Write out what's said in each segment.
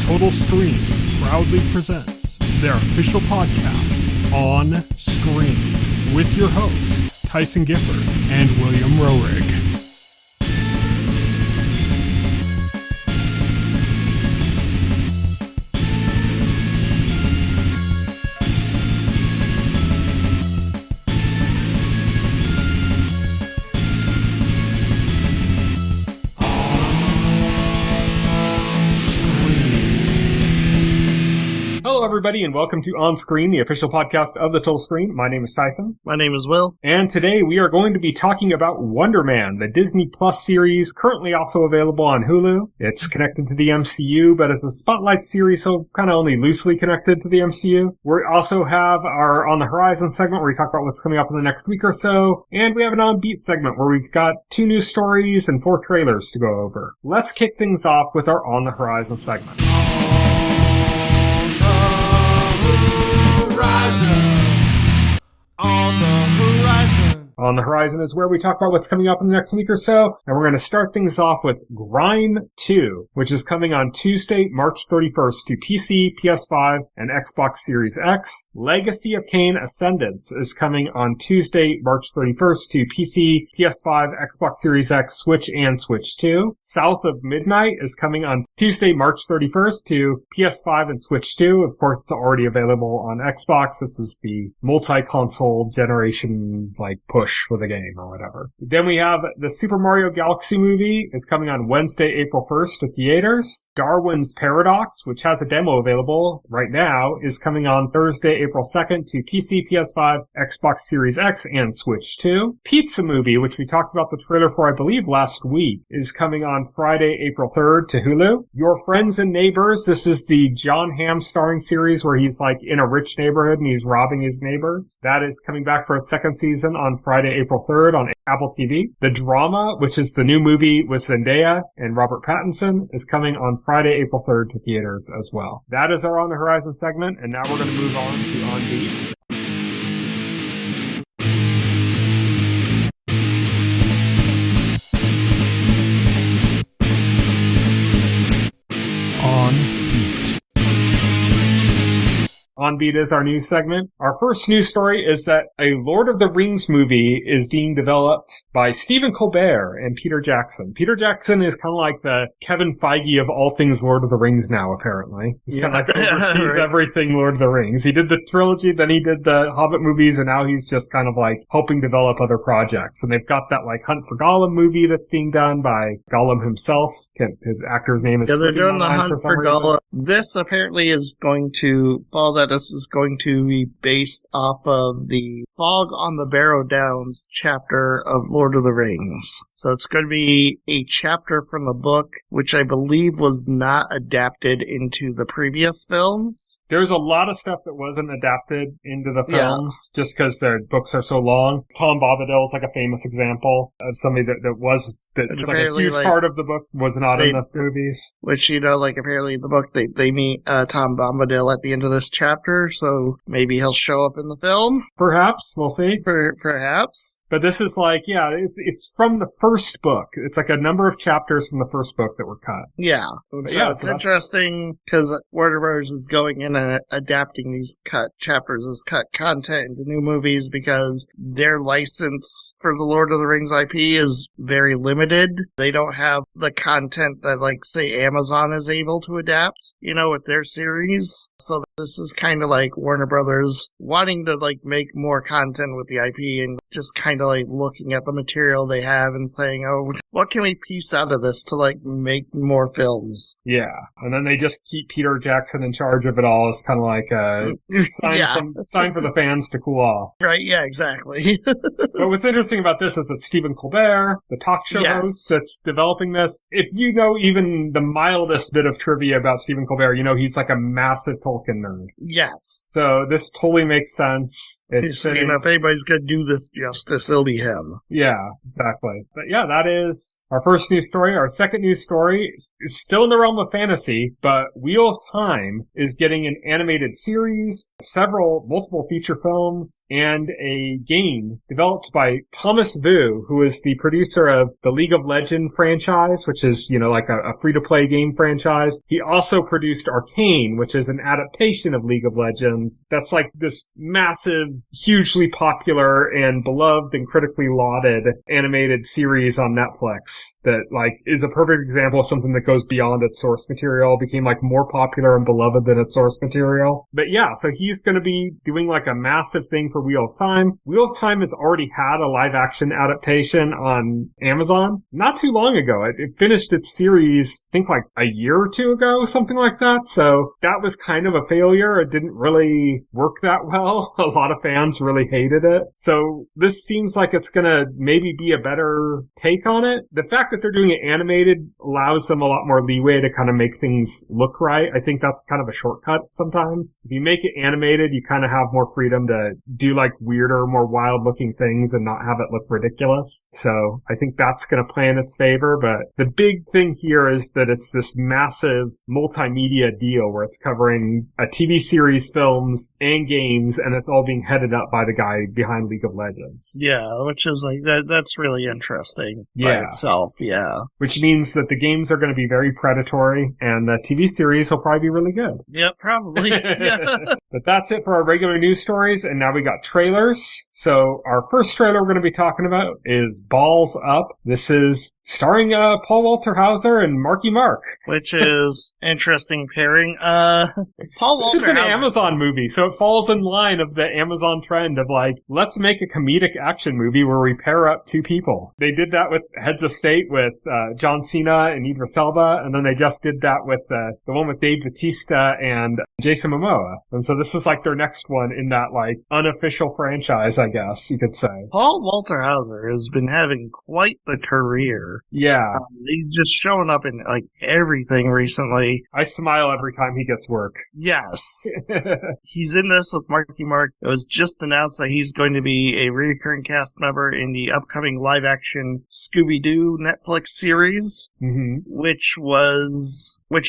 Total Screen proudly presents their official podcast, On Screen, with your hosts, Tyson Gifford and William Rohrig. Everybody, and welcome to On Screen, the official podcast of the Total Screen. My name is Tyson. My name is Will. And today we are going to be talking about Wonderman, the Disney Plus series, currently also available on Hulu. It's connected to the MCU, but it's a spotlight series, so kind of only loosely connected to the MCU. We also have our On the Horizon segment where we talk about what's coming up in the next week or so, and we have an On Beat segment where we've got 2 news stories and 4 trailers to go over. Let's kick things off with our On the Horizon segment. On the Horizon. On the Horizon is where we talk about what's coming up in the next week or so, and we're going to start things off with Grime 2, which is coming on Tuesday, March 31st to PC, PS5, and Xbox Series X. Legacy of Kain Ascendance is coming on Tuesday, March 31st to PC, PS5, Xbox Series X, Switch, and Switch 2. South of Midnight is coming on Tuesday, March 31st to PS5 and Switch 2. Of course, it's already available on Xbox. This is the multi-console generation, push for the game or whatever. Then we have the Super Mario Galaxy movie is coming on Wednesday, April 1st to theaters. Darwin's Paradox, which has a demo available right now, is coming on Thursday, April 2nd to PC, PS5, Xbox Series X, and Switch 2. Pizza Movie, which we talked about the trailer for, I believe, last week, is coming on Friday, April 3rd to Hulu. Your Friends and Neighbors, this is the John Hamm starring series where he's in a rich neighborhood and he's robbing his neighbors. That is coming back for its second season on Friday, April 3rd on Apple TV. The Drama, which is the new movie with Zendaya and Robert Pattinson, is coming on Friday, April 3rd to theaters as well. That is our On the Horizon segment, and now we're going to move on to On Beat. On Beat is our news segment. Our first news story is that a Lord of the Rings movie is being developed by Stephen Colbert and Peter Jackson. Peter Jackson is kind of like the Kevin Feige of all things Lord of the Rings now, apparently. He's kind of oversees right. Everything Lord of the Rings. He did the trilogy, then he did the Hobbit movies, and now he's just kind of helping develop other projects. And they've got that Hunt for Gollum movie that's being done by Gollum himself. His actor's name is... Yeah, they're doing the Hunt for Gollum. This apparently is going to follow that. This is going to be based off of the Fog on the Barrow Downs chapter of Lord of the Rings. So it's going to be a chapter from the book, which I believe was not adapted into the previous films. There's a lot of stuff that wasn't adapted into the films, just because their books are so long. Tom Bombadil is a famous example of somebody that was a huge part of the book was not in the movies. Which, apparently in the book they meet Tom Bombadil at the end of this chapter, so maybe he'll show up in the film. Perhaps. We'll see. Perhaps. But this is it's from the first book. It's a number of chapters from the first book that were cut. Yeah. So it's interesting because Warner Bros. Is going in and adapting these cut chapters as cut content into new movies because their license for the Lord of the Rings IP is very limited. They don't have the content that, say, Amazon is able to adapt, with their series. So this is kind of like Warner Brothers wanting to make more content with the IP and just kind of looking at the material they have and saying, oh, what can we piece out of this to make more films? Yeah. And then they just keep Peter Jackson in charge of it all. It's kind of like a sign for the fans to cool off. Right. Yeah, exactly. But what's interesting about this is that Stephen Colbert, the talk show host that's developing this, if you know even the mildest bit of trivia about Stephen Colbert, he's a massive Tolkien nerd. Yes. So this totally makes sense. If anybody's going to do this justice, it'll be him. Yeah, exactly. But yeah, that is our first news story. Our second news story is still in the realm of fantasy, but Wheel of Time is getting an animated series, multiple feature films, and a game developed by Thomas Vu, who is the producer of the League of Legends franchise, which is, like a free-to-play game franchise. He also produced Arcane, which is an adaptation of League of Legends. That's like this massive, hugely popular and beloved and critically lauded animated series on Netflix that is a perfect example of something that goes beyond its source material, became more popular and beloved than its source material. But yeah, so he's going to be doing a massive thing for Wheel of Time. Wheel of Time has already had a live action adaptation on Amazon not too long ago. It finished its series, I think a year or two ago, something like that. So that was kind of a failure. It didn't really work that well. A lot of fans really hated it. So this seems like it's going to maybe be a better take on it. The fact that they're doing it animated allows them a lot more leeway to kind of make things look right. I think that's kind of a shortcut sometimes. If you make it animated, you kind of have more freedom to do weirder, more wild looking things and not have it look ridiculous. So I think that's going to play in its favor. But the big thing here is that it's this massive multimedia deal where it's covering a TV series, films, and games, and it's all being headed up by the guy behind League of Legends. Yeah, which is that's really interesting by itself, yeah. Which means that the games are going to be very predatory, and the TV series will probably be really good. Yep, probably. Yeah. But that's it for our regular news stories, and now we got trailers. So our first trailer we're going to be talking about is Balls Up. This is starring Paul Walter Hauser and Marky Mark. Which is interesting pairing. Paul Walter This is an Hauser. Amazon movie, so it falls in line of the Amazon trend of let's make a comedic action movie where we pair up two people. They did that with Heads of State with John Cena and Idris Elba, and then they just did that with the one with Dave Bautista and Jason Momoa. And so this is their next one in that unofficial franchise, I guess you could say. Paul Walter Hauser has been having quite the career. Yeah. He's just showing up in everything recently. I smile every time he gets work. Yes. He's in this with Marky Mark. It was just announced that he's going to be a recurring cast member in the upcoming live-action Scooby-Doo Netflix series, which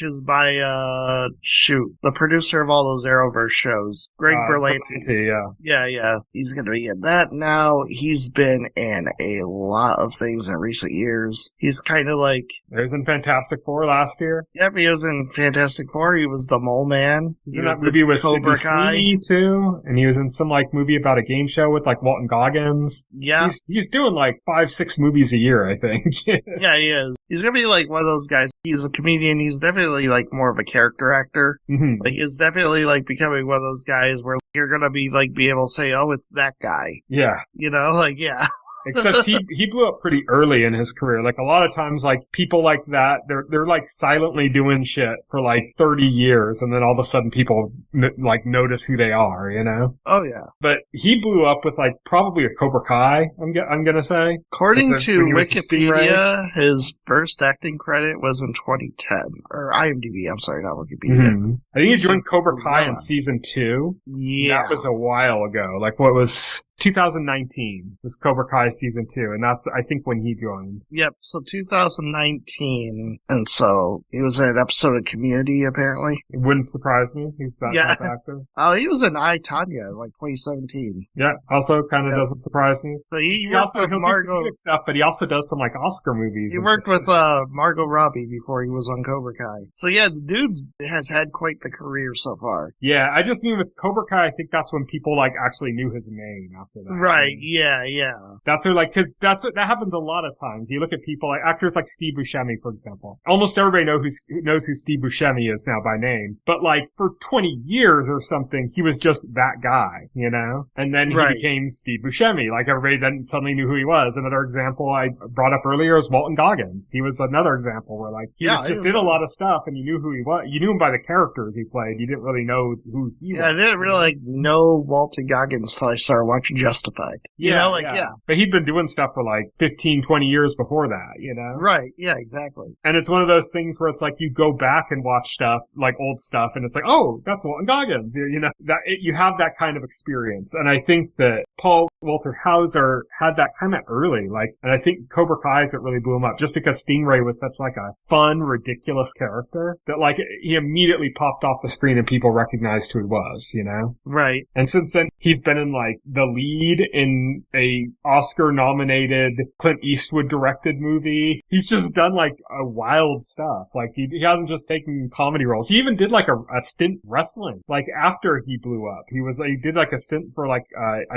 is by, the producer of all those Arrowverse shows, Greg Berlanti. Yeah. He's going to be in that now. He's been in a lot of things in recent years. He's kind of He was in Fantastic Four last year. Yep, he was in Fantastic Four. He was the Mole Man. He's in that movie with Cobra Kai too, and he was in some movie about a game show with Walton Goggins. Yeah, he's doing 5-6 movies a year, I think. Yeah, he is. He's gonna be one of those guys. He's a comedian. He's definitely more of a character actor. Mm-hmm. He's definitely becoming one of those guys where you're gonna be be able to say, "Oh, it's that guy." Yeah. Yeah. Except he blew up pretty early in his career. A lot of times, people like that, they're silently doing shit for 30 years, and then all of a sudden people notice who they are, Oh yeah. But he blew up with probably a Cobra Kai. I'm gonna say. According to Wikipedia, his first acting credit was in 2010, or IMDb. I'm sorry, not Wikipedia. Mm-hmm. I think he joined Cobra Kai in season 2. Yeah, that was a while ago. What was 2019 was Cobra Kai season 2, and that's, I think, when he joined. Yep, so 2019, and so he was in an episode of Community, apparently. It wouldn't surprise me. He's that type of actor. Oh, he was in I, Tonya, 2017. Yeah, also kind of doesn't surprise me. So he worked with Margot stuff, but he also does some Oscar movies. He worked with Margot Robbie before he was on Cobra Kai. So yeah, the dude has had quite the career so far. Yeah, I just mean with Cobra Kai, I think that's when people actually knew his name after that. Right, yeah. That's because that happens a lot of times. You look at people actors like Steve Buscemi, for example. Almost everybody knows who Steve Buscemi is now by name. But for 20 years or something, he was just that guy, And then he became Steve Buscemi. Everybody then suddenly knew who he was. Another example I brought up earlier is Walton Goggins. He was another example where he just did a lot of stuff and you knew who he was. You knew him by the characters he played. You didn't really know who he was. Yeah, I didn't really know Walton Goggins until I started watching justified. Yeah, yeah. But he'd been doing stuff for like 15, 20 years before that, Right, yeah, exactly. And it's one of those things where it's like you go back and watch stuff, like old stuff, and it's like, oh, that's Walton Goggins. You have that kind of experience. And I think that Paul Walter Hauser had that kind of early, and I think Cobra Kai is what really blew him up, just because Stingray was such like a fun, ridiculous character that he immediately popped off the screen and people recognized who he was, Right. And since then, he's been in the lead in a Oscar-nominated Clint Eastwood directed movie. He's just done a wild stuff. He hasn't just taken comedy roles. He even did a stint wrestling. After he blew up, he did a stint for I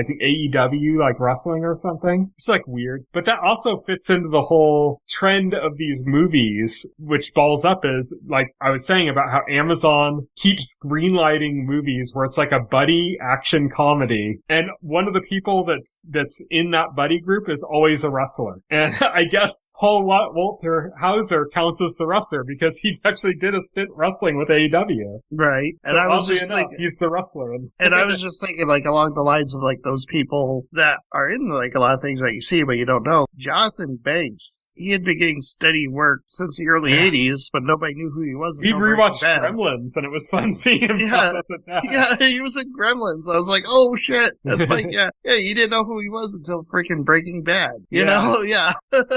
think AEW wrestling or something. It's weird. But that also fits into the whole trend of these movies, which balls up is I was saying about how Amazon keeps greenlighting movies where it's a buddy action comedy, and one of the people that's in that buddy group is always a wrestler. And I guess Paul Walter Hauser counts as the wrestler because he actually did a stint wrestling with AEW. Right. And I was just thinking, he's the wrestler. And I was just thinking along the lines of those people that are in a lot of things that you see but you don't know. Jonathan Banks, he had been getting steady work since the early 80s, but nobody knew who he was. We rewatched Gremlins, and it was fun seeing him. Yeah, he was in Gremlins. I was like, oh shit. That's yeah, you didn't know who he was until freaking Breaking Bad. You know? Yeah.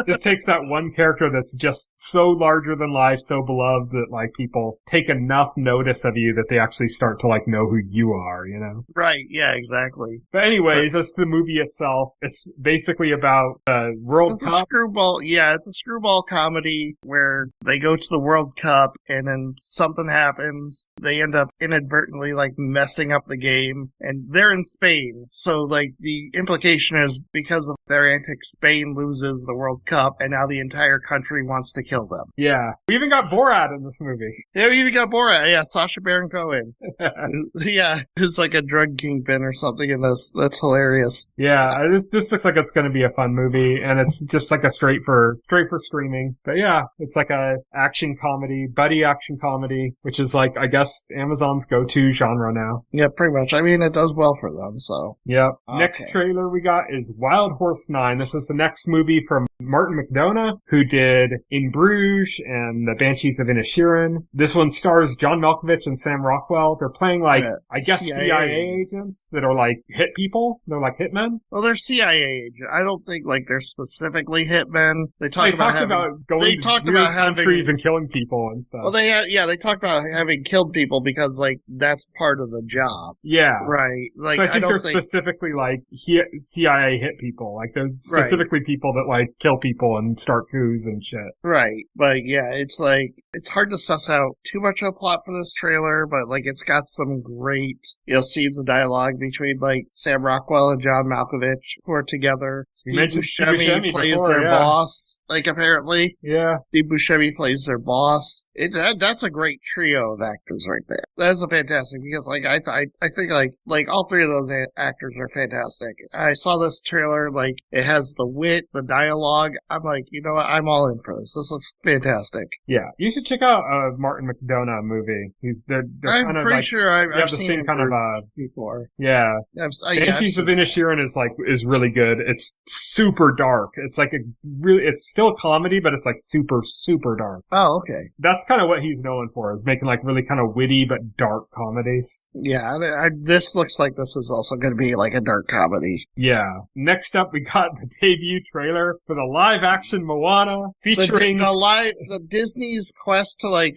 Just takes that one character that's just so larger than life, so beloved that people take enough notice of you that they actually start to know who you are, Right, yeah, exactly. But anyways, as to the movie itself, it's basically about the World Cup. It's a screwball comedy where they go to the World Cup and then something happens. They end up inadvertently messing up the game, and they're in Spain. So the implication is because of their antics, Spain loses the World Cup, and now the entire country wants to kill them. Yeah. We even got Borat in this movie. Yeah, we even got Borat. Yeah, Sacha Baron Cohen. Yeah, who's a drug kingpin or something in this. That's hilarious. Yeah, this looks like it's going to be a fun movie, and it's just a straight for streaming. But yeah, it's a action comedy, buddy action comedy, which is I guess Amazon's go-to genre now. Yeah, pretty much. I mean, it does well for them, so. Yep. Okay. Next trailer we got is Wild Horse 9. This is the next movie from Martin McDonagh, who did In Bruges and The Banshees of Inisherin. This one stars John Malkovich and Sam Rockwell. They're playing I guess CIA agents that are hit people. They're hitmen. Well, they're CIA agents. I don't think they're specifically hitmen. They talk about going to countries and killing people and stuff. Well, they talk about having killed people because that's part of the job. Yeah. Right. So I think they're specifically CIA hit people. They're specifically people that kill people and start coups and shit. Right. But yeah, it's it's hard to suss out too much of a plot for this trailer, but it's got some great, scenes of dialogue between Sam Rockwell and John Malkovich who are together. Steve Buscemi plays their boss, apparently. Yeah. Steve Buscemi plays their boss. That's a great trio of actors right there. That's a fantastic because I think all three of those actors are fantastic. I saw this trailer, it has the wit, the dialogue. I'm you know what? I'm all in for this. This looks fantastic. Yeah. You should check out a Martin McDonagh movie. They're I'm kind of pretty sure I've the seen same kind of before. Yeah. Banshees of Inisherin is really good. It's super dark. It's it's still a comedy, but it's super, super dark. Oh, okay. That's kind of what he's known for, is making really kind of witty but dark comedies. Yeah, this looks like this is also going to be a dark comedy. Yeah. Next up, we got the debut trailer for the live-action Moana, featuring the Disney's quest to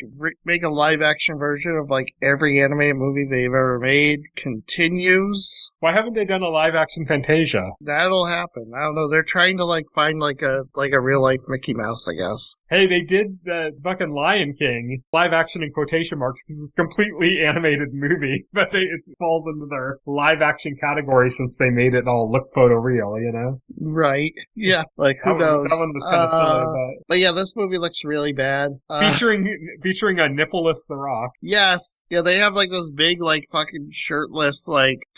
make a live-action version of every animated movie they've ever made continues. Why haven't they done a live-action Fantasia? That'll happen. I don't know. They're trying to find a real-life Mickey Mouse, I guess. Hey, they did the fucking Lion King live-action in quotation marks because it's a completely animated movie, but it falls into their live-action category since they made it all look photoreal, Right. Yeah. Who knows? That one was kind of silly, but yeah, this movie looks really bad. Featuring a nippleless The Rock. Yes. Yeah, they have this big fucking shirtless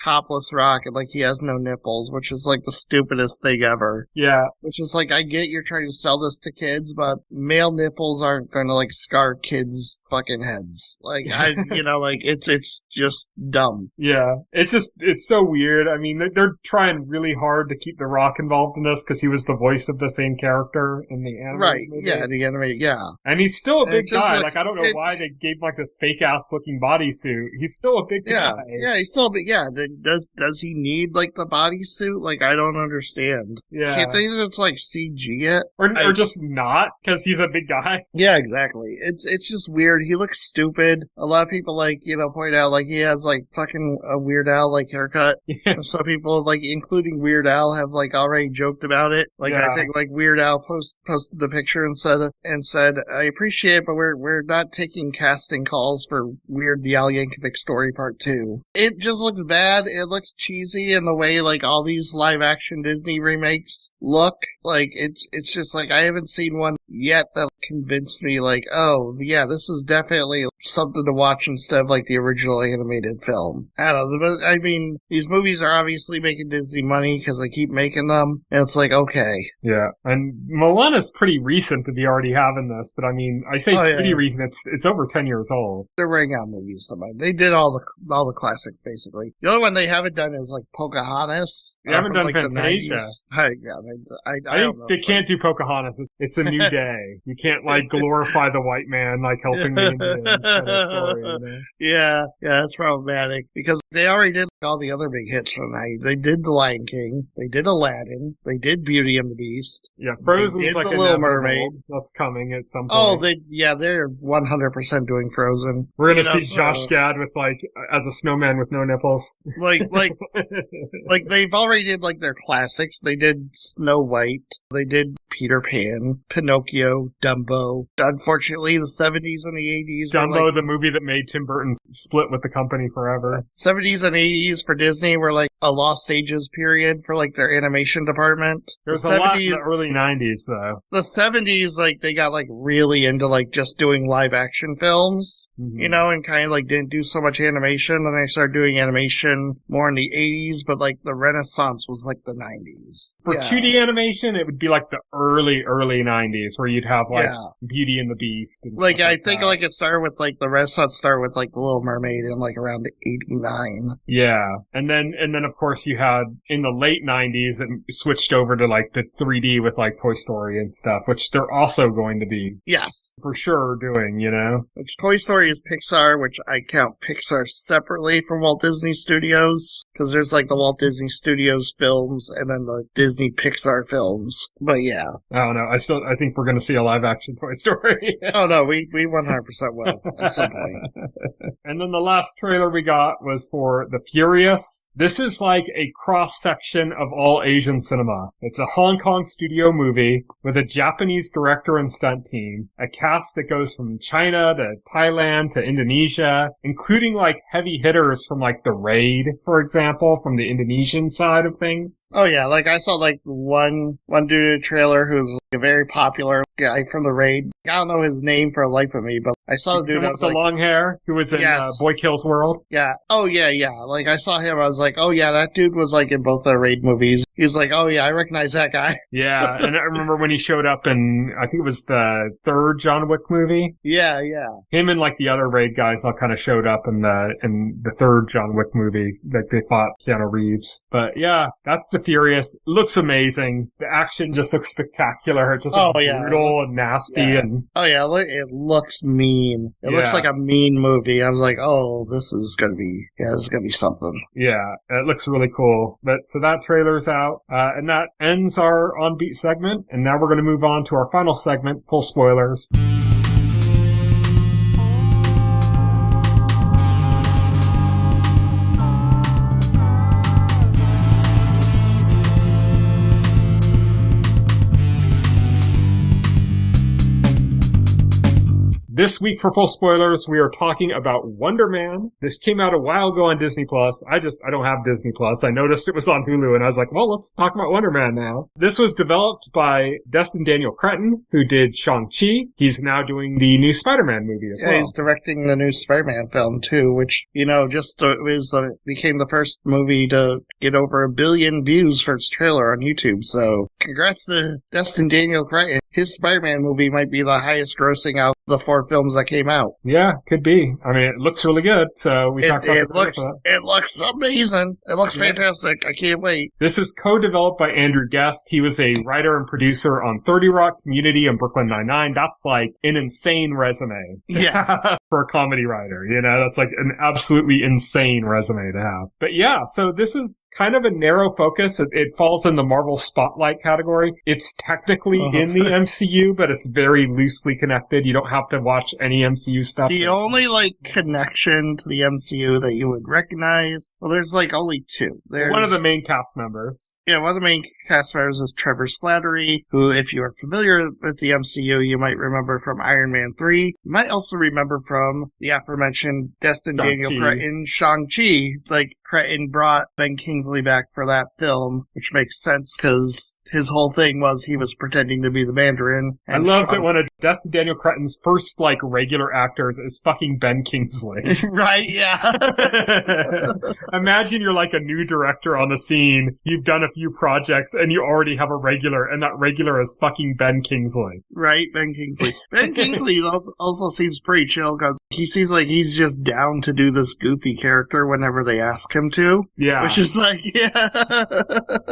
topless Rock, and he has no nipples, which is the stupidest thing ever. Yeah. Which is I get you're trying to sell this to kids, but male nipples aren't gonna scar kids' fucking heads. It's just dumb. Yeah. It's so weird. I mean, mean, they're trying really hard to keep The Rock involved in this because he was the voice of the same character in the animated movie. Yeah, the animated, yeah. And he's still a big guy. Looks, I don't know why they gave him this fake-ass looking bodysuit. He's still a big guy. Yeah, he's still a big, Does he need, the bodysuit? I don't understand. Yeah. Can't they just, CG it? Or just not, because he's a big guy. Yeah, exactly. It's just weird. He looks stupid. A lot of people, point out, he has, fucking a Weird Al, haircut. Yeah. Some people, including Weird Al, have, already joked about it. I think, Weird Al posted the picture and said, I appreciate it, but we're not taking casting calls for Weird the Al Yankovic Story Part 2. It just looks bad. It looks cheesy in the way, all these live-action Disney remakes look. It's just, I haven't seen one yet that convinced me, oh, yeah, this is definitely something to watch instead of, the original animated film. I don't know, but, I mean, these movies are obviously making Disney money because they keep making them, and it's okay. Yeah, and Moana's pretty recent to be already having this, but I mean, I say pretty recent, it's over 10 years old. They're bringing out movies to mind. They did all the classics, basically. The only one they haven't done is, Pocahontas. They haven't done Fantasia. I think they can't do Pocahontas. It's a new day. You can't, glorify the white man, helping the Indians kind of story, you know? Yeah, that's problematic, because they already did all the other big hits from that. They did The Lion King, they did Aladdin, they did Beauty and the Beast. Yeah, Frozen's The Little Mermaid. That's coming at some point. Oh, they're 100% doing Frozen. We're gonna see Josh Gad with, as a snowman with no nipples. They've already did, their classics. They did Snow White, they did Peter Pan, Pinocchio, Dumbo. Unfortunately, the 70s and the 80s. Dumbo, the movie that made Tim Burton split with the company forever. 70s and 80s for Disney were a lost ages period for their animation department. There's a lot in the early 90s though. The 70s, they got really into just doing live action films, and kind of didn't do so much animation. And they started doing animation more in the 80s, but the Renaissance was the 90s. For 2D animation, it would be the early 90s where you'd have Beauty and the Beast. And I think it started with the Renaissance started with The Little Mermaid in around 89. Yeah. And then of course you had in the late 90s it switched over to the 3D with Toy Story and stuff, which they're also going to be for sure doing, Which Toy Story is Pixar, which I count Pixar separately from Walt Disney Studios, because there's the Walt Disney Studios films and then the Disney Pixar films. But yeah. I don't know. I think we're going to see a live action Toy Story. Oh no, we 100% will at some point. And then the last trailer we got was for The Furious. This is a cross-section of all Asian cinema. It's a Hong Kong studio movie with a Japanese director and stunt team, a cast that goes from China to Thailand to Indonesia, including heavy hitters from The Raid, for example, from the Indonesian side of things. Oh yeah, I saw one dude in a trailer who's a very popular guy from The Raid. I don't know his name for the life of me, but I saw the dude with the long hair who was in Boy Kills World. Yeah. Oh yeah. I saw him. I was oh yeah, that dude was in both the Raid movies. He was oh yeah, I recognize that guy. Yeah, and I remember when he showed up in, I think it was the third John Wick movie. Yeah. Him and the other Raid guys all kind of showed up in the third John Wick movie. They fought Keanu Reeves. But yeah, that's The Furious. It looks amazing. The action just looks spectacular. It just looks brutal and nasty and. Oh yeah, it looks mean. It looks like a mean movie. I was oh, this is gonna be something. Yeah, it looks really cool. But so that trailer's out, and that ends our On Beat segment. And now we're going to move on to our final segment, full spoilers. This week for full spoilers, we are talking about Wonderman. This came out a while ago on Disney Plus. I don't have Disney Plus. I noticed it was on Hulu and I was well, let's talk about Wonderman now. This was developed by Destin Daniel Cretton, who did Shang-Chi. He's now doing the new Spider-Man movie as well. Yeah, he's directing the new Spider-Man film too, which, became the first movie to get over 1 billion views for its trailer on YouTube. So congrats to Destin Daniel Cretton. His Spider-Man movie might be the highest grossing out of the 4 films that came out. Yeah, could be. I mean, it looks really good, so we talked about it looks amazing. It looks fantastic. I can't wait. This is co-developed by Andrew Guest. He was a writer and producer on 30 Rock, Community, and Brooklyn Nine-Nine. That's like an insane resume. Yeah. For a comedy writer, you know, that's like an absolutely insane resume to have. But yeah, so this is kind of a narrow focus. It falls in the Marvel Spotlight category. It's technically in the MCU, but it's very loosely connected. You don't have to watch any MCU stuff. The only like connection to the MCU that you would recognize, well, there's like only two. There's one of the main cast members. Yeah, one of the main cast members is Trevor Slattery, who, if you are familiar with the MCU, you might remember from Iron Man 3. You might also remember from the aforementioned Destin Daniel Cretton, Shang-Chi. Like, Cretton brought Ben Kingsley back for that film, which makes sense because his whole thing was he was pretending to be the Mandarin. I love that one of Destin Daniel Cretton's first, like, regular actors is fucking Ben Kingsley. Right, yeah. Imagine you're like a new director on the scene, you've done a few projects, and you already have a regular, and that regular is fucking Ben Kingsley. Right, Ben Kingsley. Ben Kingsley also seems pretty chill, because he seems like he's just down to do this goofy character whenever they ask him to. Yeah. Which is like, yeah.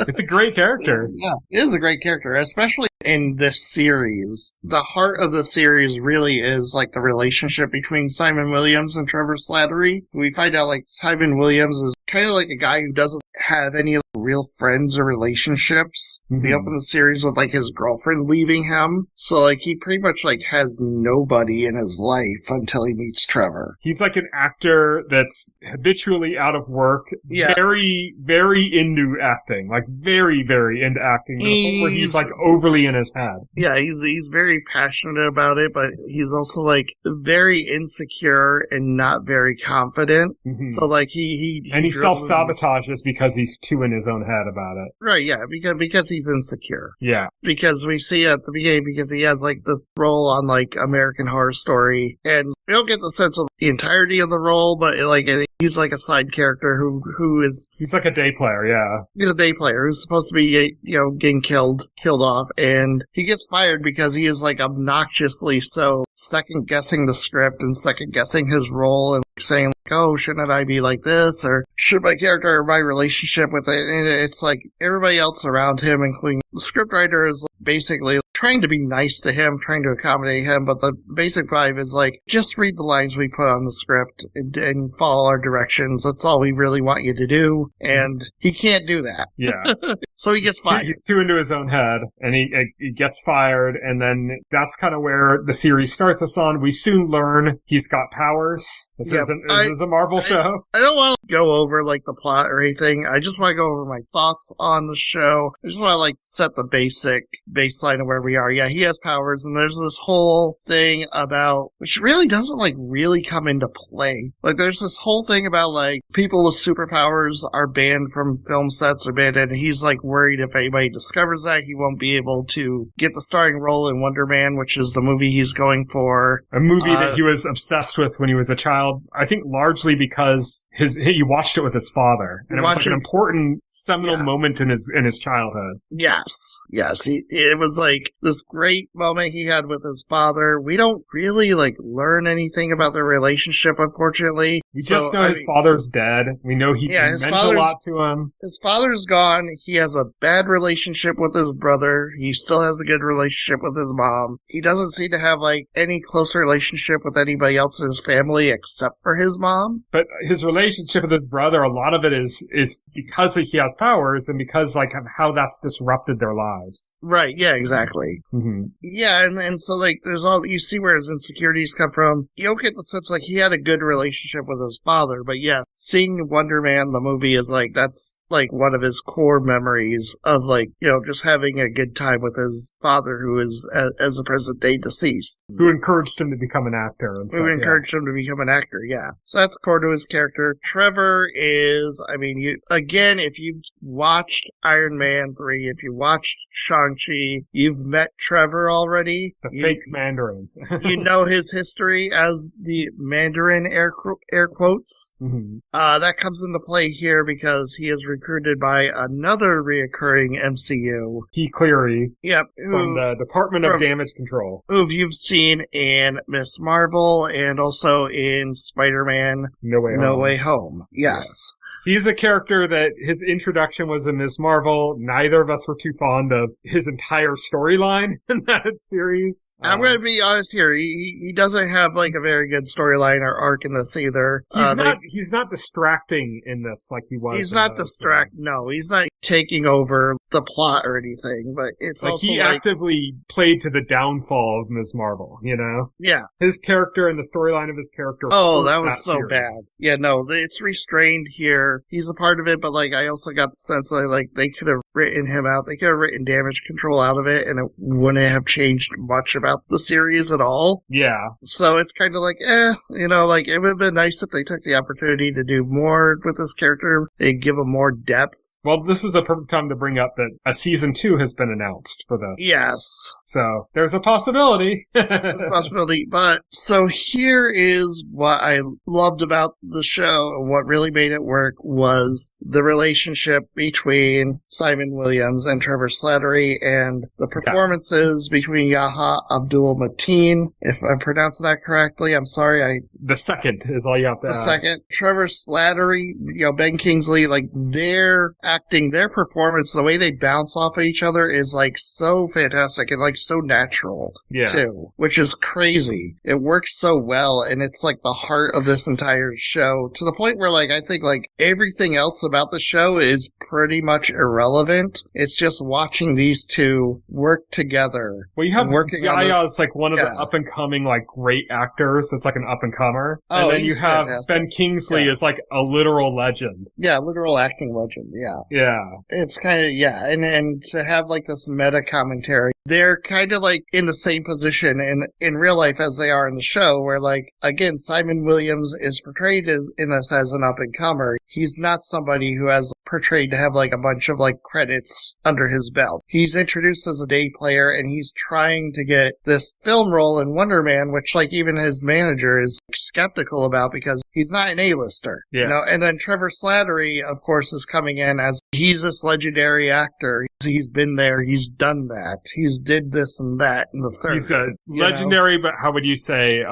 It's a great character. Yeah, it is a great character, especially in this series. The heart of the series really is like the relationship between Simon Williams and Trevor Slattery. We find out like Simon Williams is kind of like a guy who doesn't have any real friends or relationships. We open the series with like his girlfriend leaving him. So like he pretty much like has nobody in his life until he meets Trevor. He's like an actor that's habitually out of work. Yeah. Very, very into acting. Like very, very into acting. To the point where he's like overly in his head. Yeah, he's very passionate about it, but he's also like very insecure and not very confident. So like he self-sabotages because he's too in his own head about it. Right, yeah, because he's insecure. Yeah. Because we see at the beginning, because he has like this role on like American Horror Story, and we don't get the sense of the entirety of the role, but like he's like a side character who is... He's like a day player, yeah. He's a day player who's supposed to be, getting killed off, and he gets fired because he is like obnoxiously so second-guessing the script and second-guessing his role and saying, like, oh, shouldn't I be like this? Or should my character or my relationship with it? And it's like everybody else around him, including the scriptwriter, is basically trying to be nice to him, trying to accommodate him, but the basic vibe is like, just read the lines we put on the script and follow our directions. That's all we really want you to do. And he can't do that. Yeah. So he gets fired. He's too into his own head, and he gets fired, and then that's kind of where the series starts us on. We soon learn he's got powers. This is a Marvel show. I don't want to go over like the plot or anything. I just want to go over my thoughts on the show. I just want to like set the baseline of where we are. Yeah, he has powers, and there's this whole thing about, which really doesn't like really come into play. Like there's this whole thing about like people with superpowers are banned from film sets or banned, and he's like worried if anybody discovers that he won't be able to get the starring role in Wonderman, which is the movie he's going for. A movie that he was obsessed with when he was a child. I think largely because he watched it with his father, and it was like an important seminal moment in his childhood. Yes. It was like this great moment he had with his father. We don't really like learn anything about their relationship, unfortunately. We just know his father's dead. We know he meant a lot to him. His father's gone. He has a bad relationship with his brother. He still has a good relationship with his mom. He doesn't seem to have like any close relationship with anybody else in his family except for his mom. But his relationship with his brother, a lot of it is because he has powers and because like of how that's disrupted their lives. Right. Yeah, exactly. Yeah. And so like there's all, you see where his insecurities come from. You don't get the sense like he had a good relationship with his father, but yeah, seeing Wonderman, the movie, is like, that's like one of his core memories of like, just having a good time with his father, who is as a present day deceased. Who encouraged him to become an actor and stuff. Who encouraged him to become an actor, yeah. So that's core to his character. Trevor is, I mean, if you've watched Iron Man 3, if you watched watched Shang-Chi. You've met Trevor already. The fake Mandarin. You know his history as the Mandarin, air quotes. Mm-hmm. That comes into play here because he is recruited by another reoccurring MCU. P. Cleary. Yep. From the Department of Damage Control. Who you've seen in Miss Marvel and also in Spider-Man No Way Home. Yes. Yeah. He's a character that his introduction was in Ms. Marvel. Neither of us were too fond of his entire storyline in that series. I'm going to be honest here. He doesn't have like a very good storyline or arc in this either. He's not distracting in this like he was. He's not No, he's not taking over the plot or anything, but it's like also he actively played to the downfall of Ms. Marvel, you know? Yeah. His character and the storyline of his character. Oh, that was so series. bad. Yeah, no, it's restrained here. He's a part of it, but like I also got the sense that like they could have written him out. They could have written Damage Control out of it and it wouldn't have changed much about the series at all. Yeah. So it's kind of like, you know, like it would have been nice if they took the opportunity to do more with this character. They'd give him more depth. Well, this is a perfect time to bring up that a season 2 has been announced for this. Yes. So there's a possibility. But so here is what I loved about the show and what really made it work was the relationship between Simon Williams and Trevor Slattery and the performances between Yahya Abdul-Mateen. If I'm pronouncing that correctly, I'm sorry. The second is all you have to add. The second. Trevor Slattery, Ben Kingsley, like their acting, their performance, the way they bounce off of each other is like so fantastic and like so natural too, which is crazy. It works so well and it's like the heart of this entire show to the point where like I think like everything else about the show is pretty much irrelevant. It's just watching these two work together. Well, you have Yahya's like one of the up and coming like great actors. It's like an up and comer. And then you have fantastic. Ben Kingsley is like a literal legend. Yeah, literal acting legend. Yeah. Yeah. It's kind of, and to have like this meta commentary, they're kind of like in the same position in real life as they are in the show where like, again, Simon Williams is portrayed in this as an up and comer. He's not somebody who has portrayed to have like a bunch of like credits under his belt. He's introduced as a day player and he's trying to get this film role in Wonderman, which like even his manager is skeptical about because he's not an A-lister. Yeah. You know? And then Trevor Slattery, of course, is coming in as he's this legendary actor. He's been there. He's done that. He's did this and that in the third. He's a legendary, but how would you say,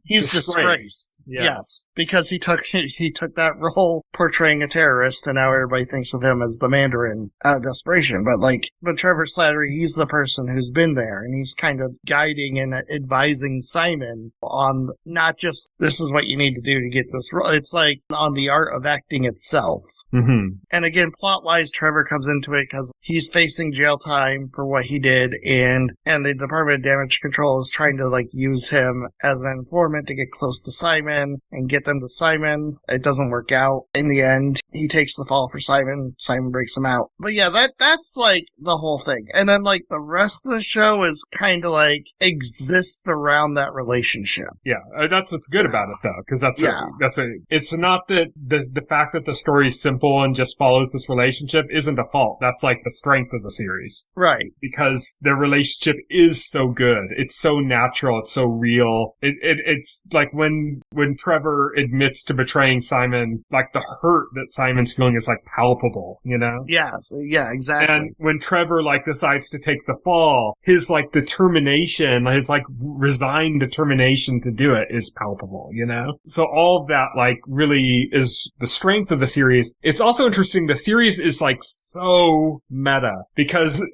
he's disgraced. Yes. Because he took that role portraying a terrorist and now everybody thinks of him as the Mandarin out of desperation. But Trevor Slattery, he's the person who's been there and he's kind of guiding and advising Simon on not just this is what you need to do to get this role. It's like on the art of acting itself. Mm-hmm. And again, plot-wise, Trevor comes into it because he's facing jail time for what he did and the Department of Damage Control is trying to like use him as an informant to get close to Simon and get them to Simon. It doesn't work out. In the end, he takes the fall for Simon. Simon breaks him out. But yeah, that's like the whole thing. And then like the rest of the show is kind of like exists around that relationship. Yeah, that's what's good about it though, because it's not that the fact that the story is simple and just follows this relationship isn't a fault. That's like the strength of the series. Right. Because their relationship is so good. It's so natural. It's so real. It's like when Trevor admits to betraying Simon, like the hurt that Simon's feeling is like palpable, you know? Yes. Yeah, exactly. And when Trevor like decides to take the fall, his like determination, his like resigned determination to do it is palpable, you know? So all of that like really is the strength of the series. It's also interesting. The series is like so meta because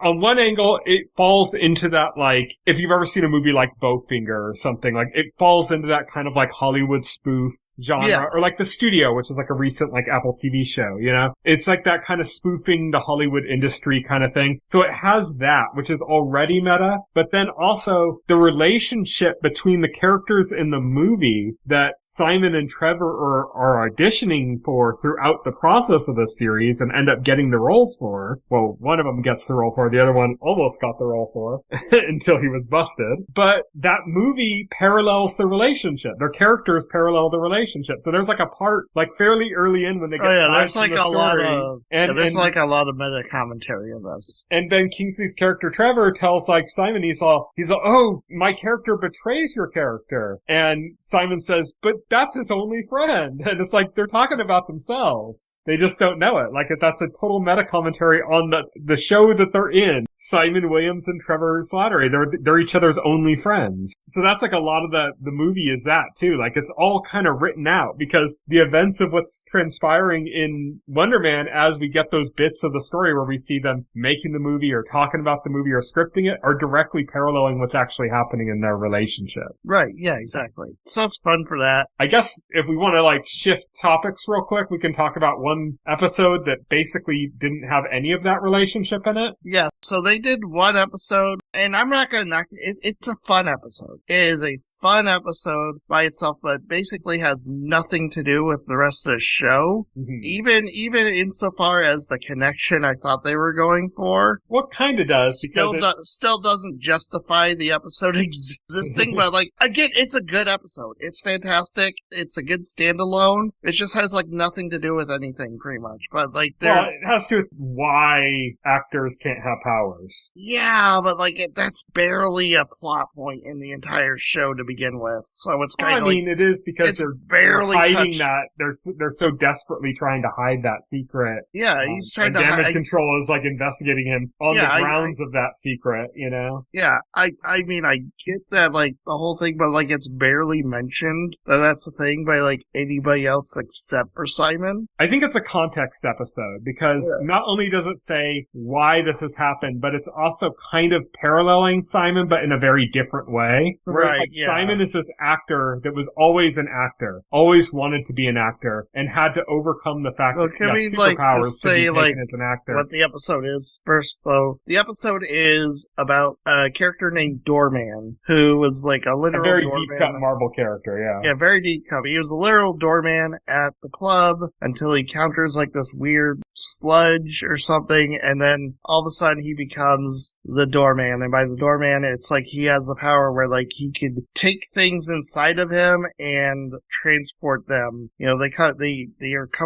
on one angle, it falls into that like, if you've ever seen a movie like Bowfinger or something, like it falls into that kind of like Hollywood spoof genre or like The Studio, which is like a recent like Apple TV show, you know? It's like that kind of spoofing the Hollywood industry kind of thing. So it has that, which is already meta, but then also the relationship between the characters in the movie that Simon and Trevor are auditioning for throughout the process of the series and end up getting the roles for well, one of them gets the role for, the other one almost got the role for until he was busted. But that movie parallels the relationship. Their characters parallel the relationship. So there's like a part, like fairly early in when they get there's like a lot of there's like a lot of meta commentary in this. And Ben Kingsley's character Trevor tells like Simon, he's all, oh, my character betrays your character. And Simon says, but that's his only friend. And it's like they're talking about themselves. They just don't know it. Like that's a total meta commentary on the show that they're in. Simon Williams and Trevor Slattery, they're each other's only friends. So that's like a lot of the movie is that too. Like it's all kind of written out because the events of what's transpiring in Wonderman as we get those bits of the story where we see them making the movie or talking about the movie or scripting it are directly paralleling what's actually happening in their relationship. Right, yeah, exactly. So it's fun for that. I guess if we want to like shift topics real quick, we can talk about one episode that basically didn't have any of that relationship in it. Yeah, so they did one episode, and I'm not gonna knock it. It's a fun episode. It is a fun episode by itself, but basically has nothing to do with the rest of the show. Mm-hmm. Even insofar as the connection I thought they were going for. What kind of does? Because still doesn't justify the episode existing, but like, again, it's a good episode. It's fantastic. It's a good standalone. It just has like nothing to do with anything pretty much, but like, it has to do with why actors can't have powers. Yeah, but like, that's barely a plot point in the entire show to begin with, so it's kind of like... I mean, it is because they're barely hiding that. They're so desperately trying to hide that secret. Yeah, he's trying to hide... Damage Control is, like, investigating him on the grounds of that secret, you know? Yeah, I mean, I get that, like, the whole thing, but, like, it's barely mentioned that that's a thing by, like, anybody else except for Simon. I think it's a context episode, because not only does it say why this has happened, but it's also kind of paralleling Simon, but in a very different way. Whereas, Simon is this actor that was always an actor, always wanted to be an actor, and had to overcome the fact that he got superpowers to be taken as an actor. What the episode is first, though. The episode is about a character named Doorman, who was like a literal very doorman. deep-cut Marvel character, yeah. Yeah, very deep-cut. He was a literal doorman at the club until he encounters like this weird sludge or something, and then all of a sudden he becomes the doorman, and by the doorman, it's like he has the power where like he could take things inside of him and transport them. You know, they come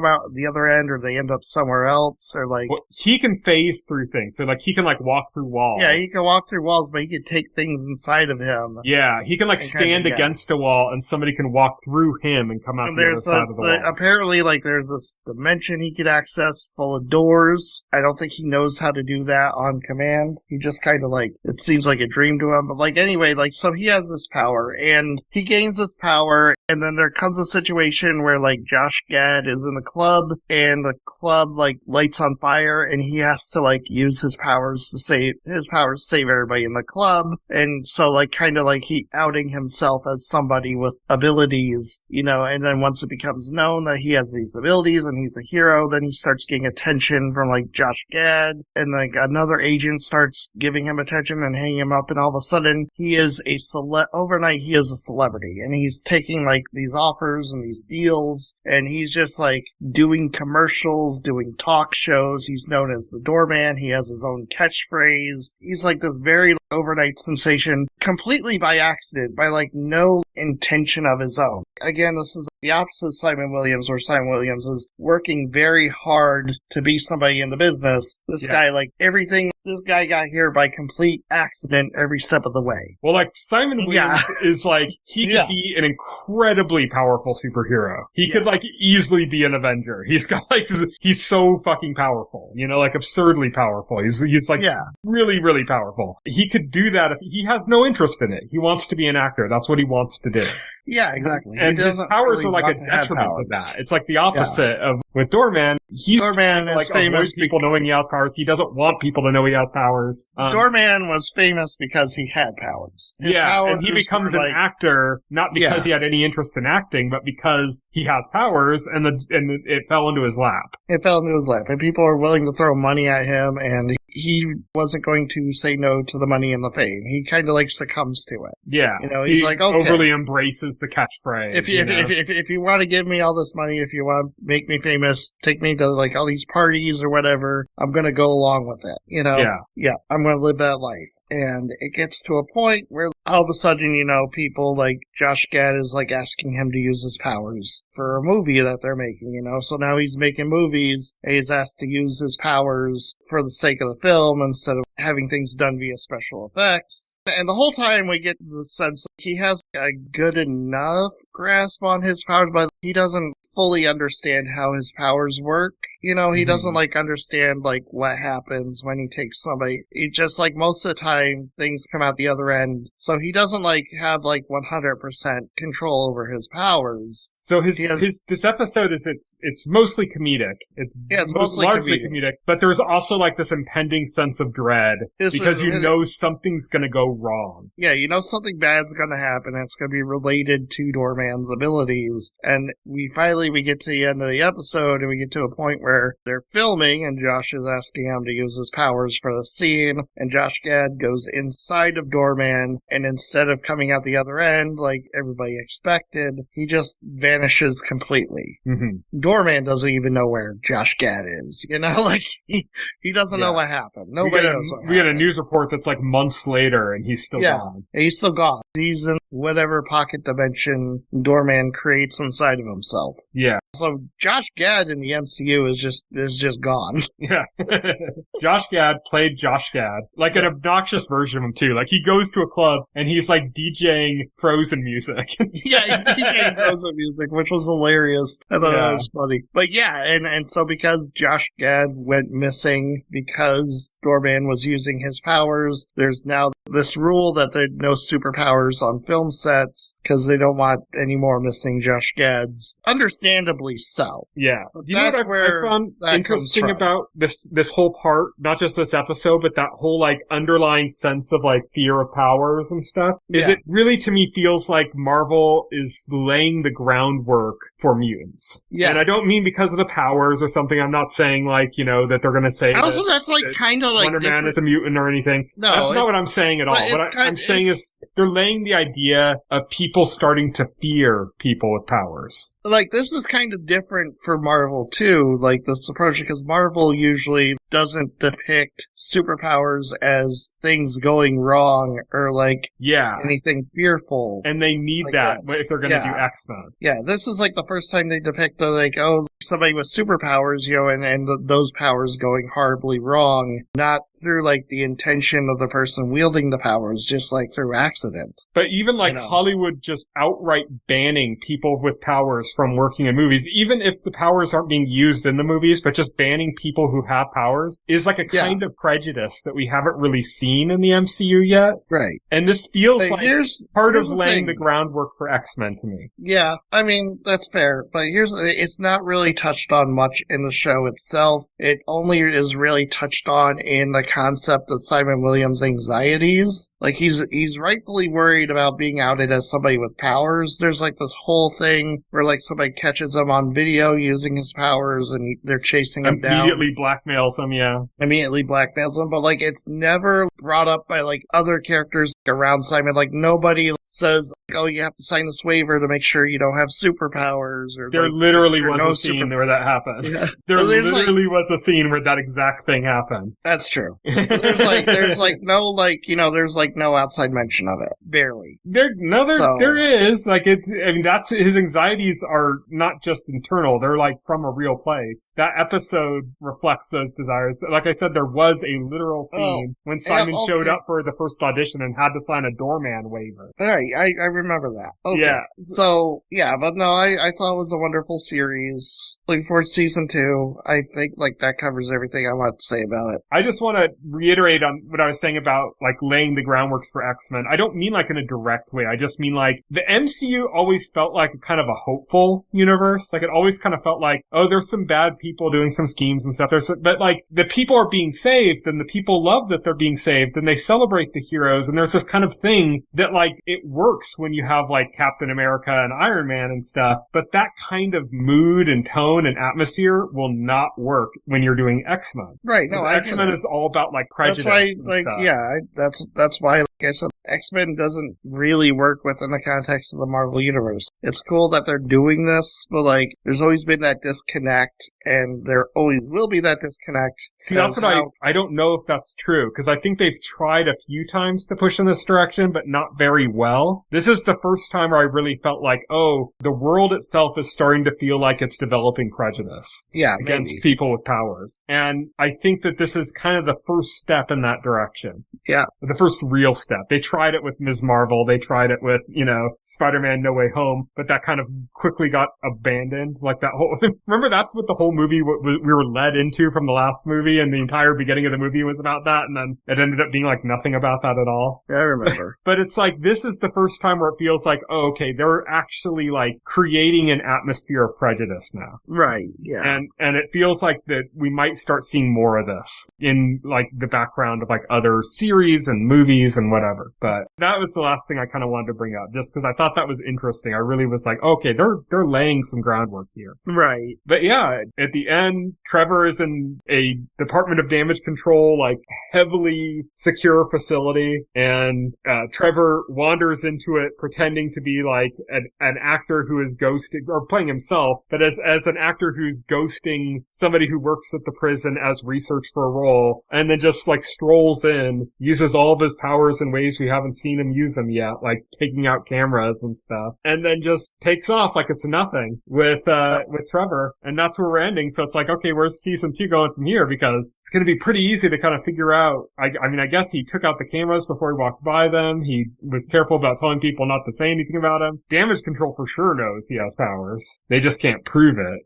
out the other end, or they end up somewhere else, or like... Well, he can phase through things, so like he can like walk through walls. Yeah, he can walk through walls, but he can take things inside of him. Yeah, he can like stand against a wall, and somebody can walk through him and come out the other side of the wall. Apparently, like, there's this dimension he could access full of doors. I don't think he knows how to do that on command. He just kind of like, it seems like a dream to him, but like, anyway, like, so he has this power, and he gains this power, and then there comes a situation where like Josh Gad is in the club, and the club like lights on fire, and he has to like use his powers to save everybody in the club. And so like kind of like he outing himself as somebody with abilities, you know, and then once it becomes known that he has these abilities and he's a hero, then he starts getting attention from like Josh Gad, and like another agent starts giving him attention and hanging him up, and all of a sudden he is overnight he is a celebrity, and he's taking like these offers and these deals, and he's just like doing commercials, doing talk shows. He's known as the doorman. He has his own catchphrase. He's like this very overnight sensation, completely by accident, by like no intention of his own. Again, this is the opposite of Simon Williams, where Simon Williams is working very hard to be somebody in the business. This guy, like everything, this guy got here by complete accident every step of the way. Well, like Simon Williams is like, he could be an incredibly powerful superhero. He could like easily be an Avenger. He's got like, he's so fucking powerful, you know, like absurdly powerful. He's like really, really powerful. He could do that if he has no interest in it. He wants to be an actor. That's what he wants to do. Yeah, exactly. And his powers are like a detriment to that. It's like the opposite of with Doorman. Doorman is like famous people knowing he has powers. He doesn't want people to know he has powers. Doorman was famous because he had powers. His powers and he becomes an actor not because he had any interest in acting, but because he has powers, and it fell into his lap. It fell into his lap, and people are willing to throw money at him, and he wasn't going to say no to the money and the fame. He kind of like succumbs to it. Yeah. He's he like, okay. Overly embraces the catchphrase. If you want to give me all this money, if you want to make me famous, take me to like all these parties or whatever, I'm going to go along with it. Yeah, I'm going to live that life. And it gets to a point where all of a sudden, people like Josh Gad is like asking him to use his powers for a movie that they're making, So now he's making movies and he's asked to use his powers for the sake of the film instead of having things done via special effects. And the whole time we get the sense he has a good enough grasp on his powers, but he doesn't fully understand how his powers work. He doesn't like understand like what happens when he takes somebody. He just like most of the time things come out the other end. So he doesn't like have like 100% control over his powers. So this episode is it's mostly comedic. It's mostly largely comedic, but there's also like this impending sense of dread because something's going to go wrong. Yeah, something bad's going to happen. It's going to be related to Doorman's abilities. And we get to the end of the episode and we get to a point where they're filming and Josh is asking him to use his powers for the scene, and Josh Gad goes inside of Doorman, and instead of coming out the other end like everybody expected, he just vanishes completely. Mm-hmm. Doorman doesn't even know where Josh Gad is. Like he doesn't know what happened. Nobody knows what happened. We get a news report that's like months later and he's still gone. He's still gone. He's in whatever pocket dimension Doorman creates inside of himself. Yeah. So Josh Gad in the MCU is just gone. Yeah. Josh Gad played Josh Gad. Like an obnoxious version of him too. Like he goes to a club and he's like DJing Frozen music. Yeah, he's DJing Frozen music, which was hilarious. I thought that was funny. But yeah, and so because Josh Gad went missing because Doorman was using his powers, there's now this rule that there are no superpowers on film sets because they don't want any more missing Josh Gads. Understandably so. Yeah. Do you know what I found interesting about this whole part? Not just this episode, but that whole like underlying sense of like fear of powers and stuff. Is it really to me feels like Marvel is laying the groundwork for mutants. Yeah. And I don't mean because of the powers or something. I'm not saying like, that they're going to say also that's like kind of like Wonderman is a mutant or anything. No. That's not what I'm saying at all. What I'm saying is they're laying the idea of people starting to fear people with powers. Like, this is kind of different for Marvel, too, like, this approach, because Marvel usually doesn't depict superpowers as things going wrong or, like, anything fearful. And they need like that if they're going to do X-Men. Yeah, this is, like, the first time they depict, like, somebody with superpowers, and those powers going horribly wrong, not through, like, the intention of the person wielding the powers, just, like, through accident. But even, like, Hollywood just outright banning people with powers from working in movies, even if the powers aren't being used in the movies, but just banning people who have powers, is, like, a kind of prejudice that we haven't really seen in the MCU yet. Right. And this feels like part of laying the groundwork for X-Men to me. Yeah, I mean, that's fair, but it's not really touched on much in the show itself. It only is really touched on in the concept of Simon Williams' anxieties. Like, he's rightfully worried about being outed as somebody with powers. There's like this whole thing where like somebody catches him on video using his powers and they're chasing him down. Immediately blackmails him, Immediately blackmails him, but like it's never brought up by like other characters around Simon. Like nobody says, oh, you have to sign this waiver to make sure you don't have superpowers. Or there literally was a scene where that happened. Yeah. There literally was a scene where that exact thing happened. That's true. There's no outside mention of it. Barely. There is. Like, that's, his anxieties are not just internal. They're like from a real place. That episode reflects those desires. Like I said, there was a literal scene when Simon showed up for the first audition and had to sign a doorman waiver. All right. I remember that. Okay. Yeah. So, yeah, but no, I thought it was a wonderful series. Looking forward to season 2. I think, like, that covers everything I want to say about it. I just want to reiterate on what I was saying about, like, laying the groundworks for X-Men. I don't mean, like, in a direct way. I just mean, like, the MCU always felt like kind of a hopeful universe. Like, it always kind of felt like, oh, there's some bad people doing some schemes and stuff. But, like, the people are being saved, and the people love that they're being saved, and they celebrate the heroes, and there's this kind of thing that, like, it works when when you have like Captain America and Iron Man and stuff, but that kind of mood and tone and atmosphere will not work when you're doing X-Men. Right. No, X-Men is all about like prejudice. That's why, that's why, like I said, X-Men doesn't really work within the context of the Marvel Universe. It's cool that they're doing this, but like, there's always been that disconnect, and there always will be that disconnect. See, that's what I don't know if that's true, because I think they've tried a few times to push in this direction, but not very well. This is the first time where I really felt like, oh, the world itself is starting to feel like it's developing prejudice against people with powers. And I think that this is kind of the first step in that direction. Yeah. The first real step. They tried it with Ms. Marvel. They tried it with, Spider-Man No Way Home, but that kind of quickly got abandoned. Like that whole thing. Remember, that's what the whole movie we were led into from the last movie, and the entire beginning of the movie was about that, and then it ended up being like nothing about that at all. Yeah, I remember. But it's like, this is the first time where it feels like, oh, okay, they're actually like creating an atmosphere of prejudice now. Right, yeah. And it feels like that we might start seeing more of this in like the background of like other series and movies and whatever. But that was the last thing I kind of wanted to bring up, just because I thought that was interesting. I really was like, okay, they're laying some groundwork here. Right. But yeah, at the end, Trevor is in a Department of Damage Control, like heavily secure facility, and Trevor wanders into it pretending to be like an actor who is ghosting, or playing himself, but as an actor who's ghosting somebody who works at the prison as research for a role, and then just like strolls in, uses all of his powers in ways we haven't seen him use them yet, like taking out cameras and stuff, and then just takes off like it's nothing with Trevor, and that's where we're ending. So it's like, okay, where's season 2 going from here? Because it's going to be pretty easy to kind of figure out. I mean, I guess he took out the cameras before he walked by them. He was careful about telling people not to say anything about him. Damage Control for sure knows he has powers. They just can't prove it,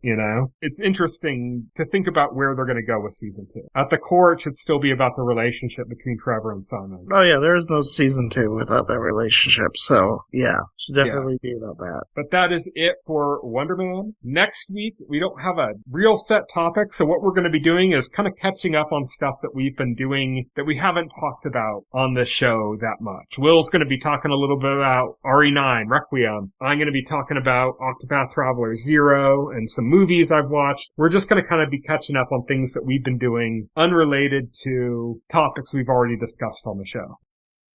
It's interesting to think about where they're going to go with season 2. At the core, it should still be about the relationship between Trevor and Simon. Oh yeah, there is no season 2 without that relationship. So yeah, should definitely be about that. But that is it for Wonderman. Next week, we don't have a real set topic, so what we're going to be doing is kind of catching up on stuff that we've been doing that we haven't talked about on this show that much. Will's going to be talking a little bit about RE9, Requiem. I'm going to be talking about Octopath Traveler 0 and some movies I've watched. We're just going to kind of be catching up on things that we've been doing unrelated to topics we've already discussed on the show.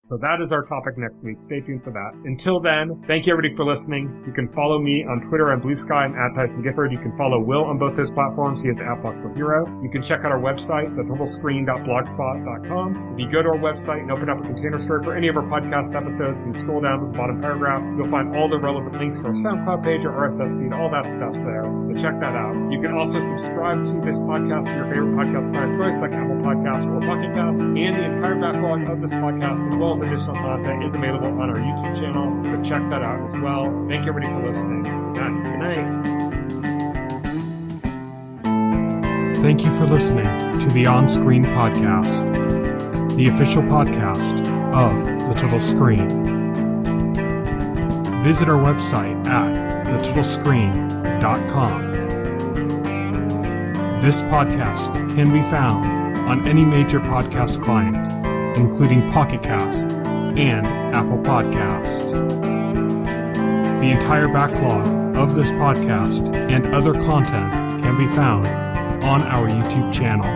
So that is our topic next week. Stay tuned for that. Until then, thank you everybody for listening. You can follow me on Twitter and Blue Sky. I'm at Tyson Gifford. You can follow Will on both those platforms. He is at Hero. You can check out our website, thetotalscreen.blogspot.com. If you go to our website and open up a container store for any of our podcast episodes and scroll down to the bottom paragraph, you'll find all the relevant links to our SoundCloud page, our RSS feed, all that stuff's there. So check that out. You can also subscribe to this podcast to your favorite podcast client of choice, like Apple Podcasts or Pocket Casts, and the entire backlog of this podcast, as well as additional content, is available on our YouTube channel, so check that out as well. Thank you everybody for listening. Good night. Good night. Thank you for listening to the OnScreen podcast, the official podcast of The Total Screen. Visit our website at thetotalscreen.com. This podcast can be found on any major podcast client, including Pocket Cast and Apple Podcast. The entire backlog of this podcast and other content can be found on our YouTube channel.